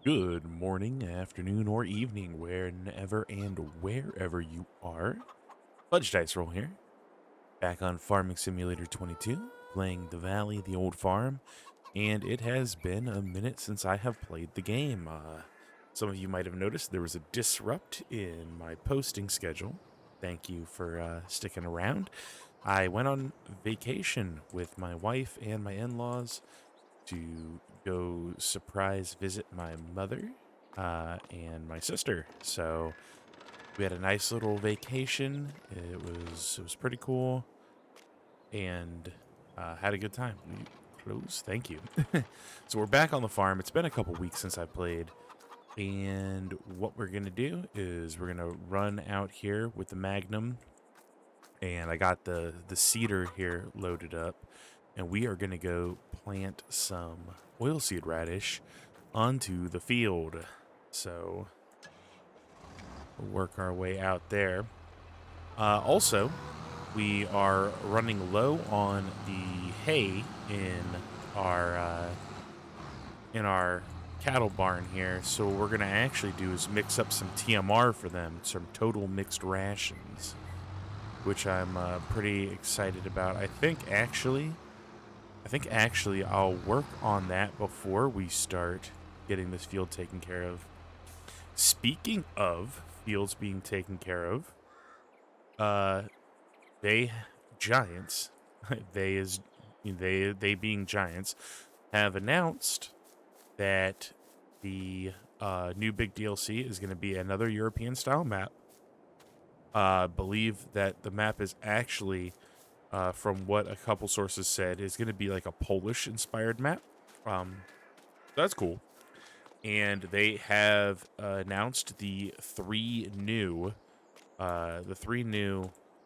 Good morning, afternoon, or evening, whenever and wherever you are. Fudge Dice Roll here, back on Farming Simulator 22, playing the Valley, the old farm, and it has been a minute since I have played the game. Some of you might have noticed there was a disrupt in my posting schedule. Thank you for sticking around. I went on vacation with my wife and my in-laws to go surprise visit my mother and my sister. So we had a nice little vacation. It was pretty cool, and had a good time. We close. Thank you. So we're back on the farm. It's been a couple weeks since I played, and what we're gonna do is we're gonna run out here with the Magnum, and I got the seeder here loaded up, and we are gonna go plant some oilseed radish onto the field. So we'll work our way out there. Also, we are running low on the hay our in our cattle barn here. So what we're gonna actually do is mix up some TMR for them, some total mixed rations, which I'm pretty excited about. I think actually I'll work on that before we start getting this field taken care of. Speaking of fields being taken care of, uh, they giants, they being giants, have announced that the new big DLC is going to be another European style map. Believe that the map is actually, from what a couple sources said, is going to be like a Polish inspired map. That's cool. And they have announced the three new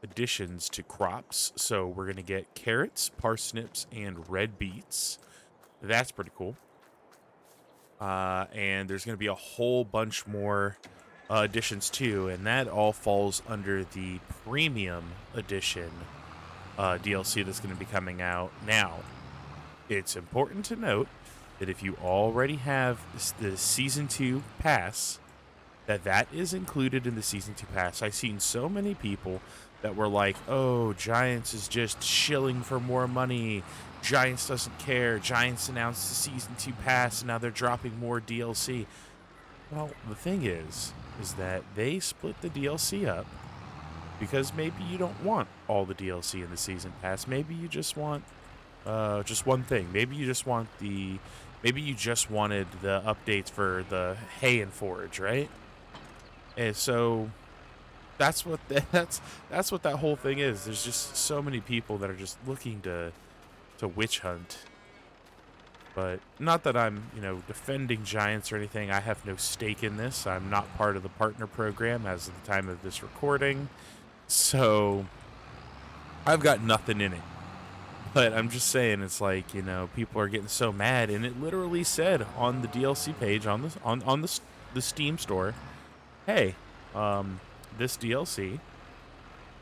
additions to crops. So we're gonna get carrots, parsnips, and red beets. That's pretty cool. And there's gonna be a whole bunch more additions too, and that all falls under the premium edition DLC that's going to be coming out now. It's important to note that if you already have the Season 2 pass, that is included in the Season 2 pass. I've seen so many people that were like, oh, Giants is just shilling for more money. Giants doesn't care. Giants announced the Season 2 pass, and now they're dropping more DLC. Well, the thing is that they split the DLC up because maybe you don't want all the DLC in the Season Pass. Maybe you just want just one thing. Maybe you just wanted the updates for the hay and forage, right? And so that's what that's what that whole thing is. There's just so many people that are just looking to witch hunt. But not that I'm, defending Giants or anything. I have no stake in this. I'm not part of the partner program as of the time of this recording. So I've got nothing in it. But I'm just saying, it's like, people are getting so mad, and it literally said on the DLC page on the Steam store, hey, this DLC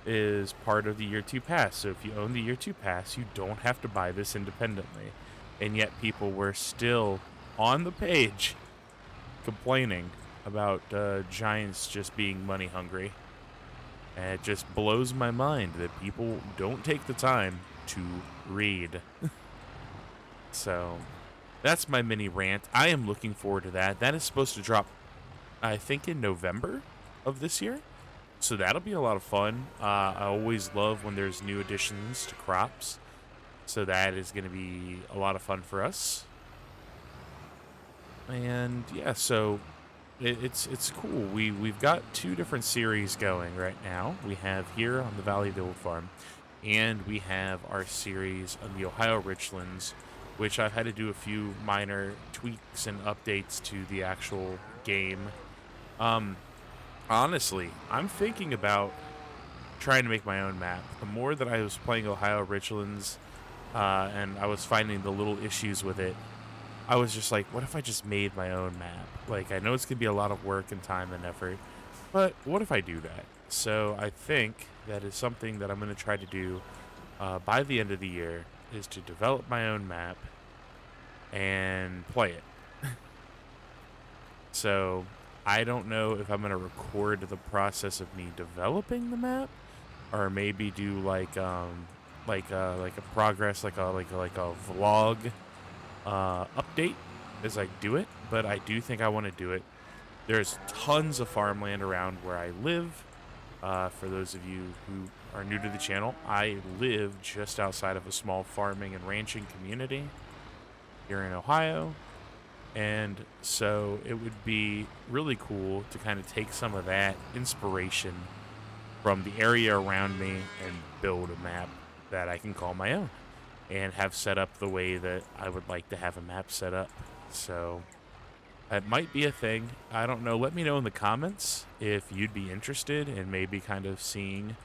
is part of the year 2 pass. So if you own the year 2 pass, you don't have to buy this independently. And yet people were still on the page complaining about Giants just being money hungry. And it just blows my mind that people don't take the time to read. So that's my mini rant. I am looking forward to that. That is supposed to drop, I think, in November of this year. So that'll be a lot of fun. I always love when there's new additions to crops. So that is going to be a lot of fun for us. And yeah, so it's cool. We've got two different series going right now. We have here on the Valley of the Old Farm, and we have our series on the Ohio Richlands, which I've had to do a few minor tweaks and updates to the actual game. Honestly, I'm thinking about trying to make my own map. The more that I was playing Ohio Richlands, and I was finding the little issues with it, I was just like, what if I just made my own map? Like, I know it's going to be a lot of work and time and effort, but what if I do that? So I think that is something that I'm going to try to do by the end of the year, is to develop my own map and play it. So I don't know if I'm gonna record the process of me developing the map, or maybe do like a progress, like a vlog update as I do it. But I do think I want to do it. There's tons of farmland around where I live. For those of you who are new to the channel, I live just outside of a small farming and ranching community here in Ohio. And so it would be really cool to kind of take some of that inspiration from the area around me and build a map that I can call my own and have set up the way that I would like to have a map set up. So that might be a thing. I don't know. Let me know in the comments if you'd be interested in maybe kind of seeing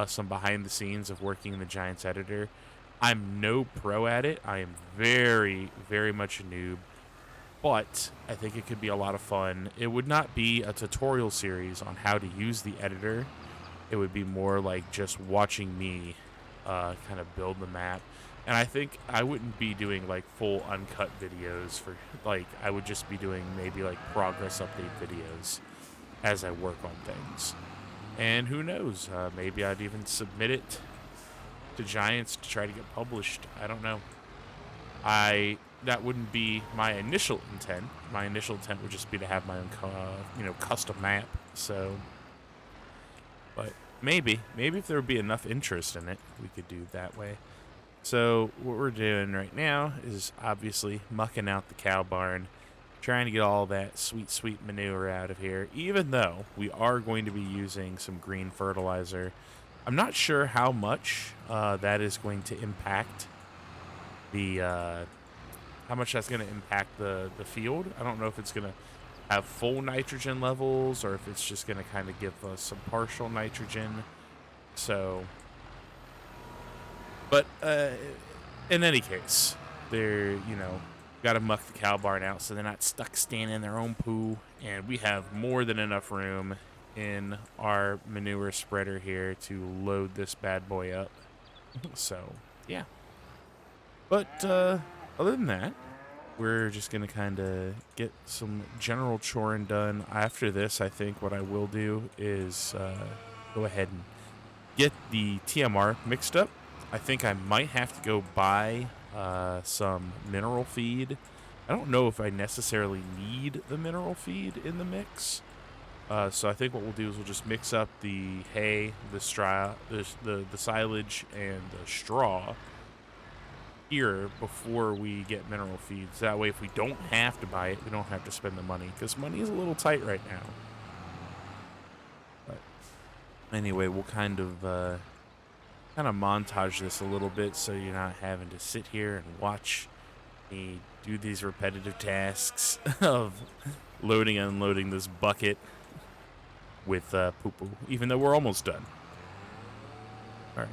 some behind the scenes of working in the Giants editor. I'm no pro at it. I am very, very much a noob, but I think it could be a lot of fun. It would not be a tutorial series on how to use the editor. It would be more like just watching me kind of build the map. And I think I wouldn't be doing like full uncut videos for like, I would just be doing maybe like progress update videos as I work on things. And who knows, maybe I'd even submit it to Giants to try to get published. I don't know. That wouldn't be my initial intent. My initial intent would just be to have my own, custom map. So, but maybe if there would be enough interest in it, we could do it that way. So what we're doing right now is obviously mucking out the cow barn, trying to get all that sweet, sweet manure out of here, even though we are going to be using some green fertilizer. I'm not sure how much that is going to impact the how much that's going to impact the field. I don't know if it's going to have full nitrogen levels or if it's just going to kind of give us some partial nitrogen. So, but in any case, they're, got to muck the cow barn out so they're not stuck staying in their own poo. And we have more than enough room in our manure spreader here to load this bad boy up. So, yeah. But other than that, we're just going to kind of get some general choring done. After this, I think what I will do is go ahead and get the TMR mixed up. I think I might have to go buy some mineral feed. I don't know if I necessarily need the mineral feed in the mix. So I think what we'll do is we'll just mix up the hay, the straw, the silage, and the straw here before we get mineral feeds. That way, if we don't have to buy it, we don't have to spend the money, because money is a little tight right now. But anyway, we'll kind of montage this a little bit so you're not having to sit here and watch me do these repetitive tasks of loading and unloading this bucket with poo-poo, even though we're almost done. All right.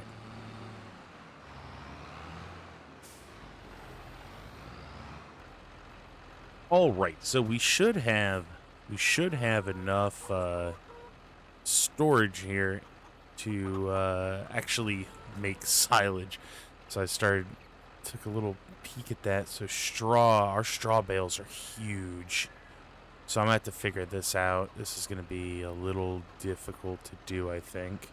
All right, so we should have enough storage here to actually make silage. So I took a little peek at that. So our straw bales are huge. So I'm gonna have to figure this out. This is gonna be a little difficult to do, I think.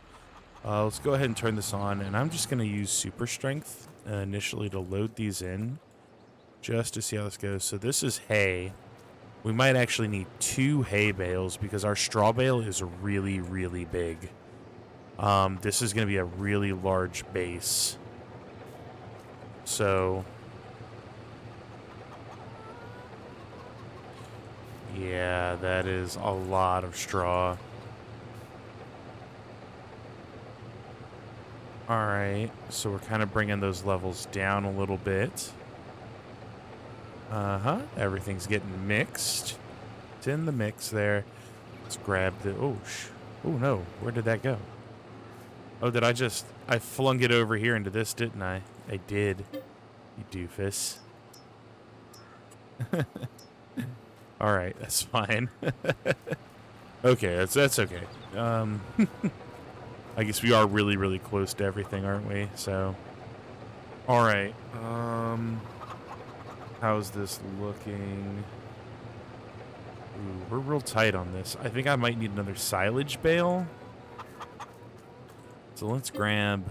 Let's go ahead and turn this on, and I'm just gonna use super strength initially to load these in, just to see how this goes. So this is hay. We might actually need 2 hay bales because our straw bale is really, really big. This is going to be a really large base. So, yeah, that is a lot of straw. All right, so we're kind of bringing those levels down a little bit. Everything's getting mixed. It's in the mix there. Let's grab the... Oh no. Where did that go? Oh, I flung it over here into this, didn't I? I did. You doofus. All right, that's fine. Okay, that's okay. I guess we are really, really close to everything, aren't we? So... All right. How's this looking? Ooh, we're real tight on this. I think I might need another silage bale. So let's grab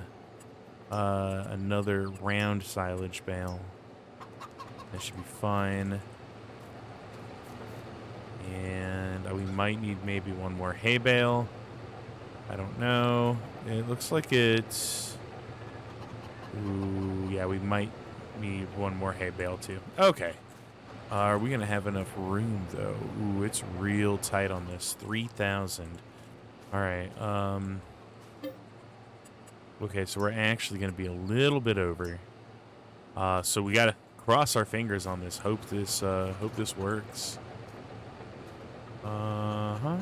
another round silage bale. That should be fine. And we might need maybe one more hay bale. I don't know. It looks like it's... Ooh, yeah, we might need one more hay bale too. Okay. Are we going to have enough room, though? Ooh, it's real tight on this. 3,000. All right. Okay, so we're actually going to be a little bit over. So we got to cross our fingers on this. Hope this works. Uh-huh. Are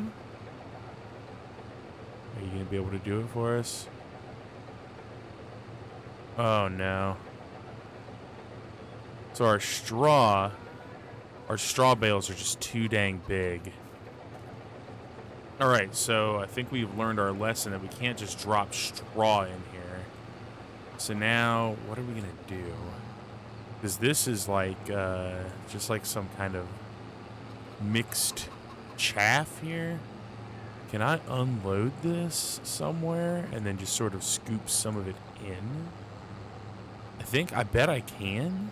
you going to be able to do it for us? Oh, no. So our straw bales are just too dang big. All right, so I think we've learned our lesson that we can't just drop straw in here. So now, what are we going to do? Because this is like, just like some kind of mixed chaff here. Can I unload this somewhere and then just sort of scoop some of it in? I bet I can.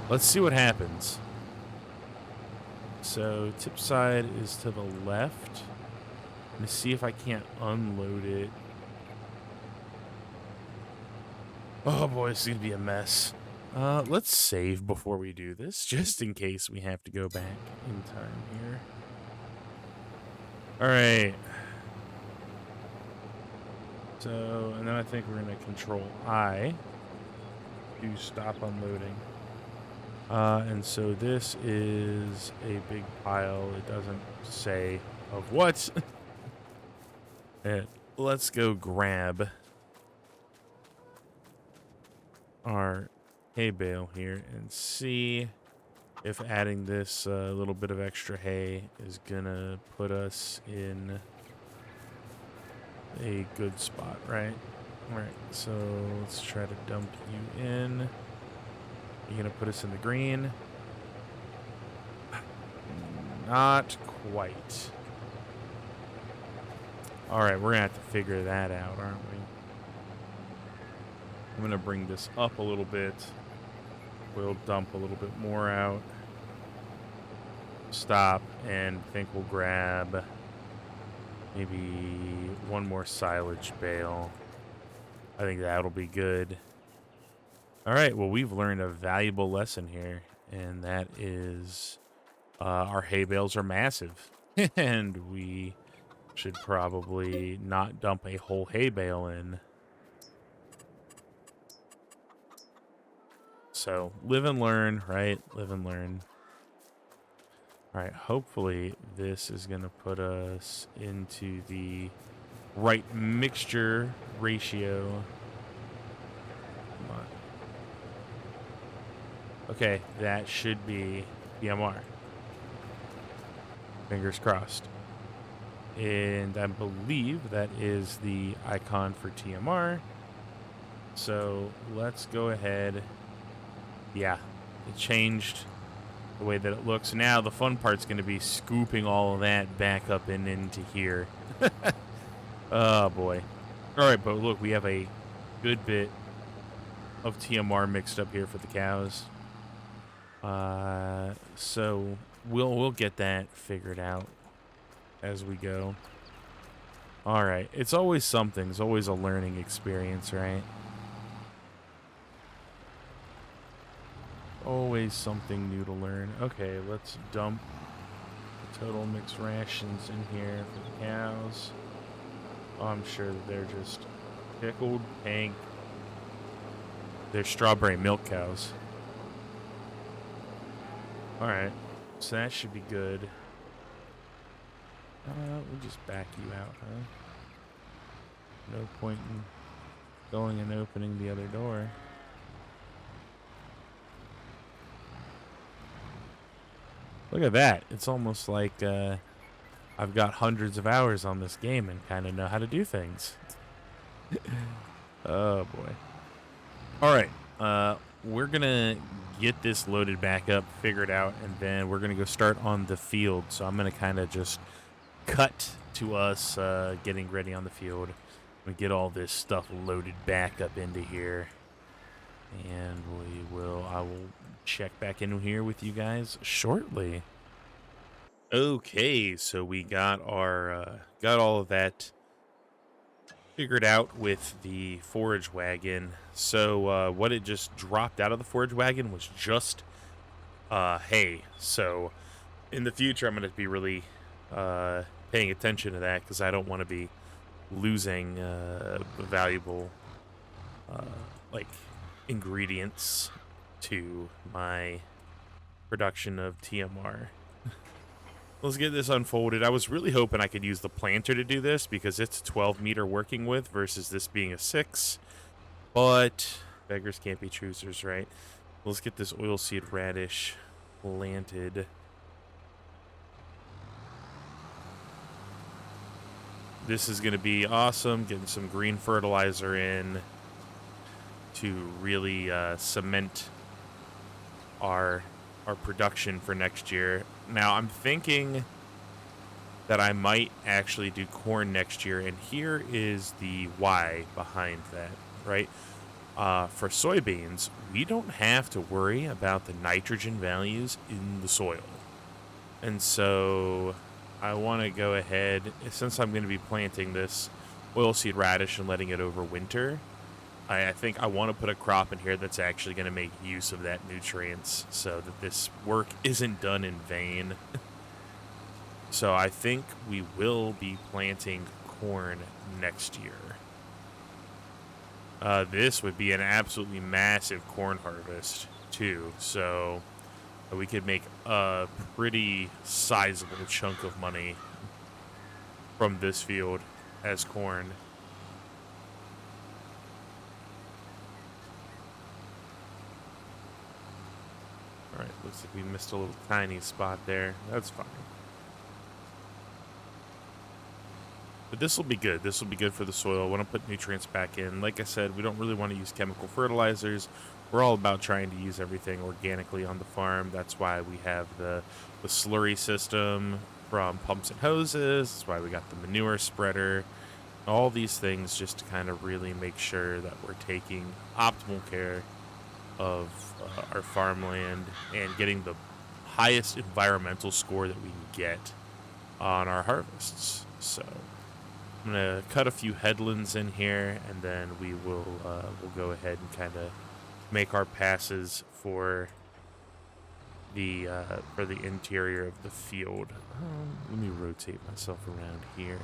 Let's see what happens. So tip side is to the left. Let me see if I can't unload it. Oh boy, it's gonna be a mess. Let's save before we do this, just in case we have to go back in time here. All right. So, and then I think we're gonna control I to stop unloading. And so this is a big pile. It doesn't say of what. Let's go grab our hay bale here and see if adding this little bit of extra hay is gonna put us in a good spot, right? All right, so let's try to dump you in. You're gonna put us in the green? Not quite. All right, we're gonna have to figure that out, aren't we? I'm gonna bring this up a little bit. We'll dump a little bit more out. Stop, and I think we'll grab maybe one more silage bale. I think that'll be good. All right, well, we've learned a valuable lesson here, and that is our hay bales are massive, and we should probably not dump a whole hay bale in. So live and learn, right? Live and learn. All right, hopefully this is going to put us into the right mixture ratio. Come on. Okay, that should be TMR. Fingers crossed. And I believe that is the icon for TMR. So let's go ahead. Yeah, it changed the way that it looks. Now the fun part's going to be scooping all of that back up and into here. Oh, boy. All right, but look, we have a good bit of TMR mixed up here for the cows. So we'll get that figured out as we go. All right. It's always something. It's always a learning experience, right? Always something new to learn. Okay, let's dump the total mixed rations in here for the cows. Oh, I'm sure that they're just pickled pink. They're strawberry milk cows. All right, so that should be good. We'll just back you out, huh? No point in going and opening the other door. Look at that. It's almost like I've got hundreds of hours on this game and kind of know how to do things. Oh, boy. All right. We're going to get this loaded back up, figured out, and then we're going to go start on the field. So I'm going to kind of just cut to us getting ready on the field. We get all this stuff loaded back up into here, and I will check back in here with you guys shortly. Okay, so we got got all of that figured out with the forage wagon. So what it just dropped out of the forage wagon was just hay. So in the future, I'm going to be really paying attention to that because I don't want to be losing valuable uh, like ingredients to my production of TMR. Let's get this unfolded. I was really hoping I could use the planter to do this because it's a 12 meter working with versus this being a 6. But beggars can't be choosers, right? Let's get this oilseed radish planted. This is going to be awesome. Getting some green fertilizer in to really cement our production for next year. Now, I'm thinking that I might actually do corn next year, and here is the why behind that, right? For soybeans, we don't have to worry about the nitrogen values in the soil. And so I want to go ahead, since I'm going to be planting this oilseed radish and letting it overwinter, I think I want to put a crop in here that's actually going to make use of that nutrients so that this work isn't done in vain. So I think we will be planting corn next year. This would be an absolutely massive corn harvest too, so we could make a pretty sizable chunk of money from this field as corn. All right, looks like we missed a little tiny spot there. That's fine. But this will be good. This will be good for the soil. I want to put nutrients back in. Like I said, we don't really want to use chemical fertilizers. We're all about trying to use everything organically on the farm. That's why we have the slurry system from Pumps and Hoses. That's why we got the manure spreader. All these things just to kind of really make sure that we're taking optimal care of our farmland and getting the highest environmental score that we can get on our harvests. So I'm gonna cut a few headlands in here, and then we'll go ahead and kind of make our passes for the interior of the field. Let me rotate myself around here.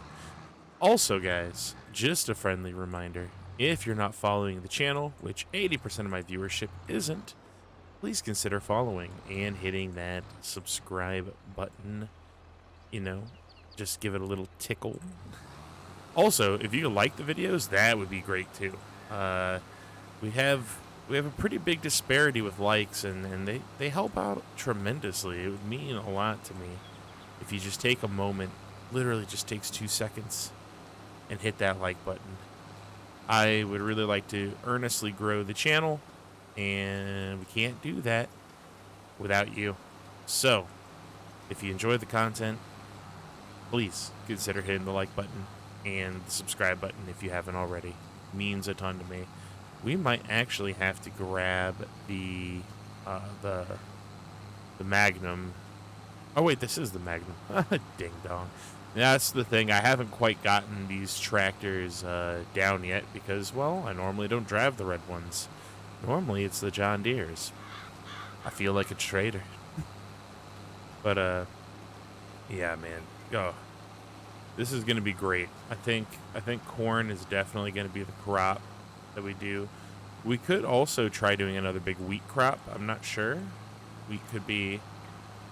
Also, guys, just a friendly reminder: if you're not following the channel, which 80% of my viewership isn't, please consider following and hitting that subscribe button. You know, just give it a little tickle. Also, if you like the videos, that would be great too. We have a pretty big disparity with likes, and they help out tremendously. It would mean a lot to me if you just take a moment, literally just takes 2 seconds, and hit that like button. I would really like to earnestly grow the channel, and we can't do that without you. So, if you enjoy the content, please consider hitting the like button and the subscribe button if you haven't already. It means a ton to me. We might actually have to grab the Magnum. Oh wait, this is the Magnum. Ding dong. That's the thing. I haven't quite gotten these tractors down yet because, well, I normally don't drive the red ones. Normally it's the John Deeres. I feel like a traitor. But yeah, man. Oh, this is gonna be great. I think corn is definitely gonna be the crop that we do. We could also try doing another big wheat crop. I'm not sure. We could be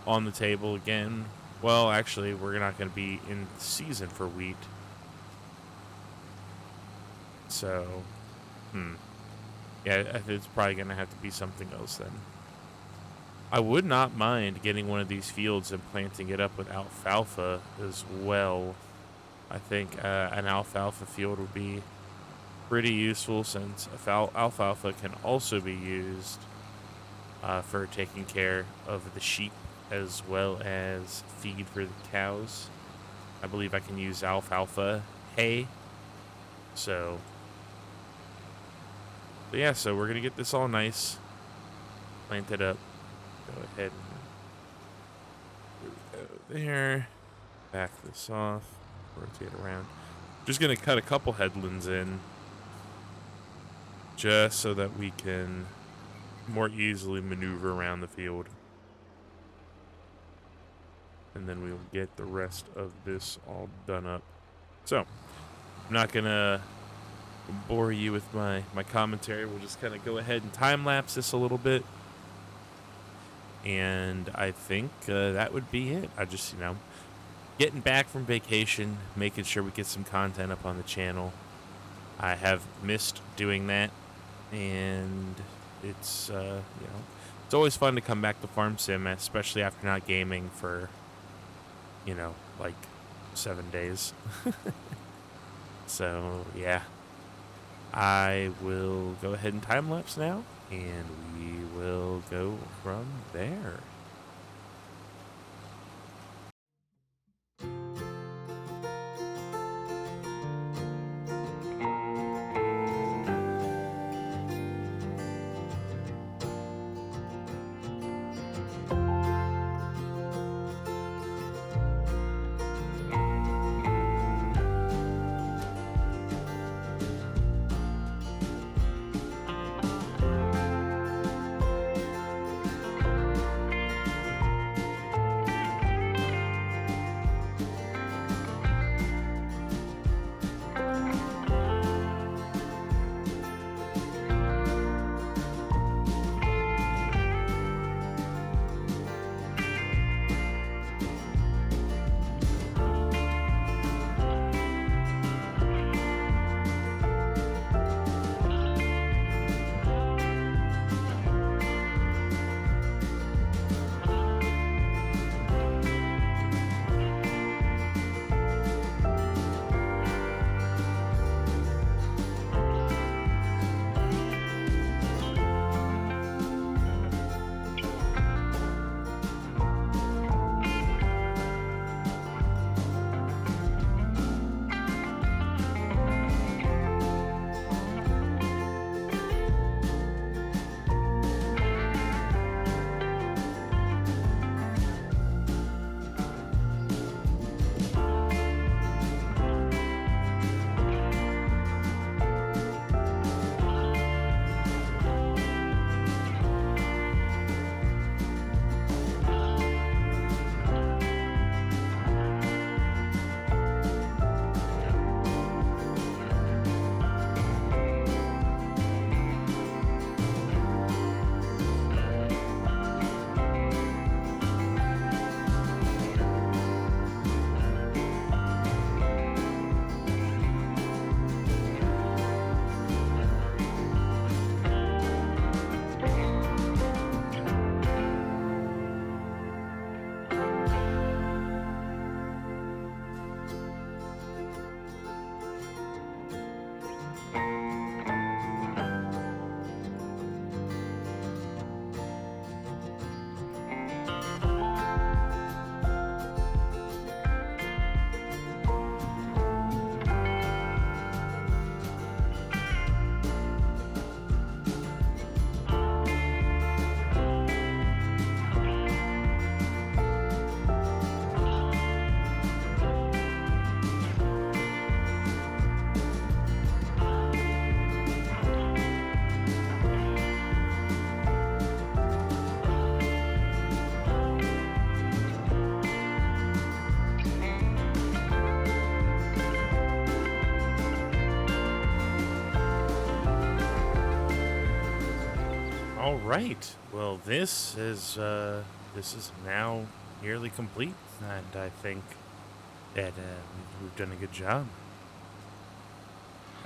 on the table again. Well, actually, we're not going to be in season for wheat. So, yeah, it's probably going to have to be something else then. I would not mind getting one of these fields and planting it up with alfalfa as well. I think an alfalfa field would be pretty useful since alfalfa can also be used for taking care of the sheep as well as feed for the cows. I believe I can use alfalfa hay. But yeah, so we're going to get this all nice, planted up. Go ahead and go there. Back this off, rotate around. Just going to cut a couple headlands in just so that we can more easily maneuver around the field. And then we'll get the rest of this all done up. So, I'm not going to bore you with my commentary. We'll just kind of go ahead and time-lapse this a little bit. And I think that would be it. I just, getting back from vacation, making sure we get some content up on the channel. I have missed doing that. And it's, it's always fun to come back to Farm Sim, especially after not gaming for, like 7 days. So, yeah. I will go ahead and time-lapse now, and we will go from there. All right. Well, this is now nearly complete, and I think that we've done a good job.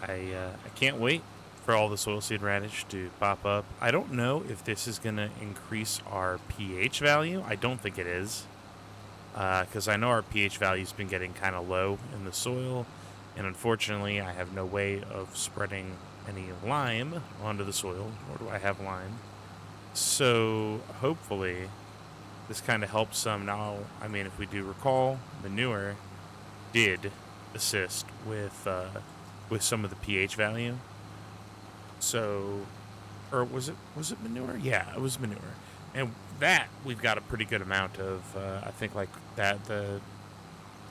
I can't wait for all the soil seed radish to pop up. I don't know if this is going to increase our pH value. I don't think it is, because I know our pH value's been getting kind of low in the soil, and unfortunately I have no way of spreading any lime onto the soil, nor do I have lime. So hopefully this kind of helps some. Now, I mean, if we do recall, manure did assist with some of the pH value. So, or was it manure? Yeah, it was manure, and that we've got a pretty good amount of. I think like that the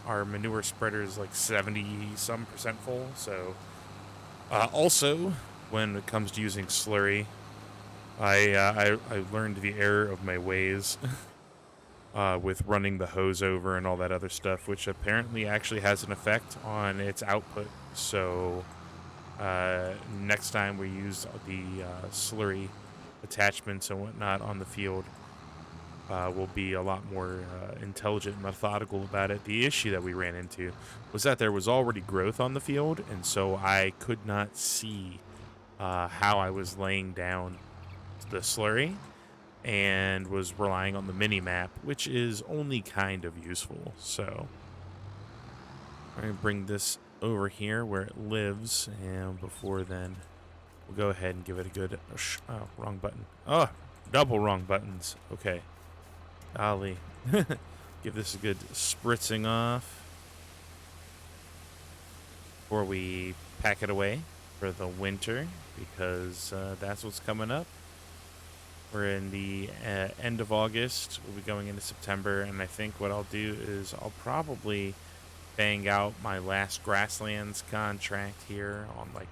our manure spreader is like 70% full. So, also when it comes to using slurry, I learned the error of my ways with running the hose over and all that other stuff, which apparently actually has an effect on its output. So next time we use the slurry attachments and whatnot on the field, we'll be a lot more intelligent and methodical about it. The issue that we ran into was that there was already growth on the field, and so I could not see how I was laying down the slurry and was relying on the mini map, which is only kind of useful. So I'm going to bring this over here where it lives, and before then, we'll go ahead and give it a good... Oh, wrong button. Oh, double wrong buttons. Okay. Golly. Give this a good spritzing off before we pack it away for the winter, because that's what's coming up. We're in the end of August. We'll be going into September, and I think what I'll do is I'll probably bang out my last grasslands contract here on like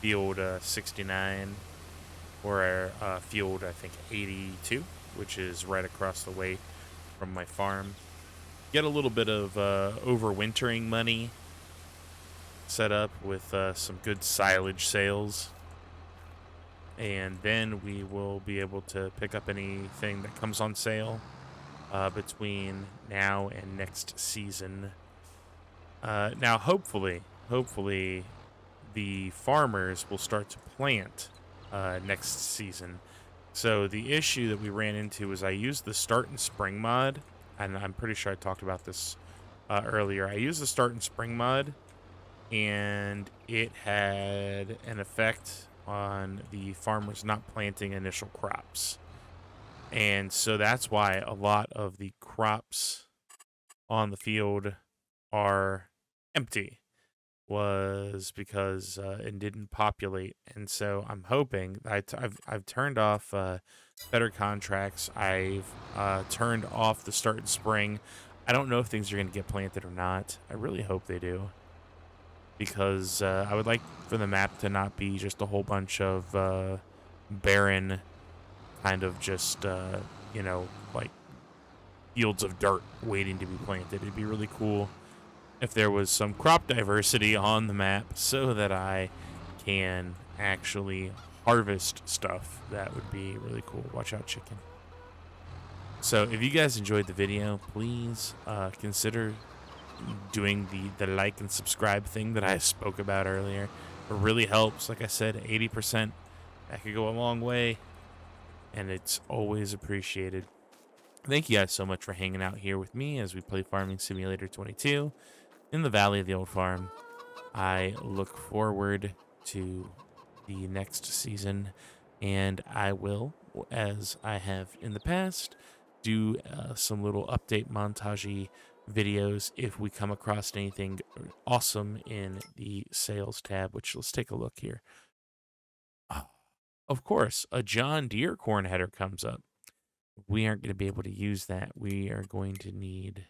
field 69 or field, I think, 82, which is right across the way from my farm. Get a little bit of overwintering money set up with some good silage sales. And then we will be able to pick up anything that comes on sale between now and next season. Now, hopefully, the farmers will start to plant next season. So the issue that we ran into was I used the start and spring mod, and I'm pretty sure I talked about this earlier. I used the start and spring mod, and it had an effect on the farmers not planting initial crops. And so that's why a lot of the crops on the field are empty, was because it didn't populate. And so I'm hoping I've turned off better contracts. I've turned off the start in spring. I don't know if things are going to get planted or not. I really hope they do, because I would like for the map to not be just a whole bunch of barren kind of just, like fields of dirt waiting to be planted. It'd be really cool if there was some crop diversity on the map so that I can actually harvest stuff. That would be really cool. Watch out, chicken. So if you guys enjoyed the video, please consider doing the like and subscribe thing that I spoke about earlier. It really helps. Like I said, 80%. That could go a long way, and it's always appreciated. Thank you guys so much for hanging out here with me as we play Farming Simulator 22 in the Valley of the Old Farm. I look forward to the next season, and I will, as I have in the past, do some little update montage videos if we come across anything awesome in the sales tab, which let's take a look here. Of course, a John Deere corn header comes up. We aren't going to be able to use that. We are going to need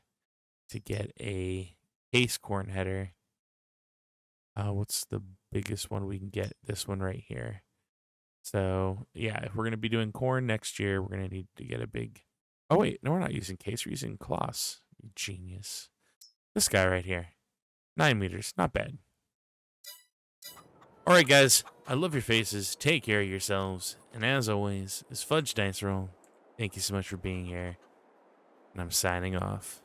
to get a case corn header. What's the biggest one we can get? This one right here. So, yeah, if we're going to be doing corn next year, we're going to need to get a big... Oh, wait. No, we're not using case. We're using Kloss. Genius. This guy right here. 9 meters. Not bad. All right, guys. I love your faces. Take care of yourselves. And as always, it's Fudge Dice Roll. Thank you so much for being here. And I'm signing off.